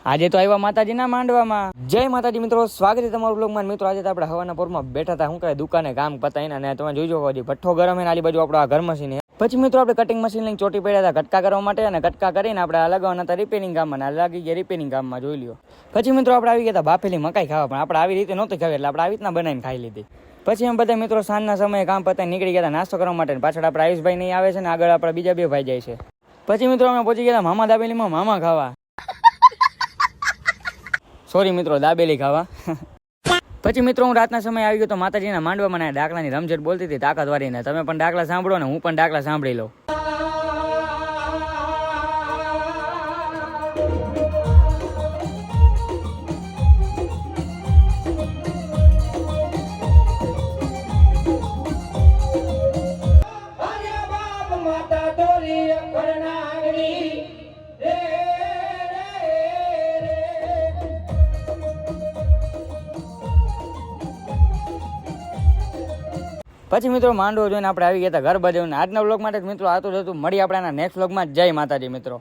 આજે તો આવ્યા માતાજીના માંડવામાં. જય માતાજી મિત્રો, સ્વાગત છે તમારું બ્લોગમાં. મિત્રો આજે તો આપણે હવાના પોરમાં બેઠા હતા. શું કહે દુકાને કામ પતાવીને, અને તમે જોઈજો હજી ભઠ્ઠો ગરમ છે ને આલી બાજુ આપણો આ ઘર મશીન. પછી મિત્રો આપણે કટિંગ મશીન લઈને ચોટી પડ્યા હતા કટકા કરવા માટે, અને કટકા કરીને આપણે લગાવવાના હતા રિપેરિંગ કામમાં. લાગી ગયા રિપેરિંગ કામમાં, જોઈ લ્યો. પછી મિત્રો આપણે આવી ગયા હતા બાફેલી મકાઈ ખાવા, પણ આપણે આવી રીતે નહોતી ખાવી, એટલે આપણે આવી રીતના બનાવીને ખાઈ લીધી. પછી અમે બધા મિત્રો સાંજના સમયે કામ પતાવીને નીકળી ગયા હતા નાસ્તો કરવા માટે. પાછળ આપણે આયુષભાઈ નહીં આવે છે ને આગળ આપણા બીજા બે ભાઈ જાય છે. પછી મિત્રો અમે પહોંચી ગયા મામા દાબેલીમાં મામા ખાવા. સોરી મિત્રો, દાબેલી ખાવા. પછી મિત્રો હું રાતના સમય આવી ગયો તો માતાજીના માંડવામાં ડાકલાની રમઝટ બોલતી હતી તાકાતવારીને. તમે પણ ડાકલા સાંભળો ને હું પણ ડાકલા સાંભળી લઉં. પછી મિત્રો માંડવો જોઈને આપણે આવી ગયા હતા ઘર બાજુ. આજના વ્લોગ માટે મિત્રો આતું જ હતું. મળી આપણે નેક્સ્ટ વ્લોગમાં. જય માતાજી મિત્રો.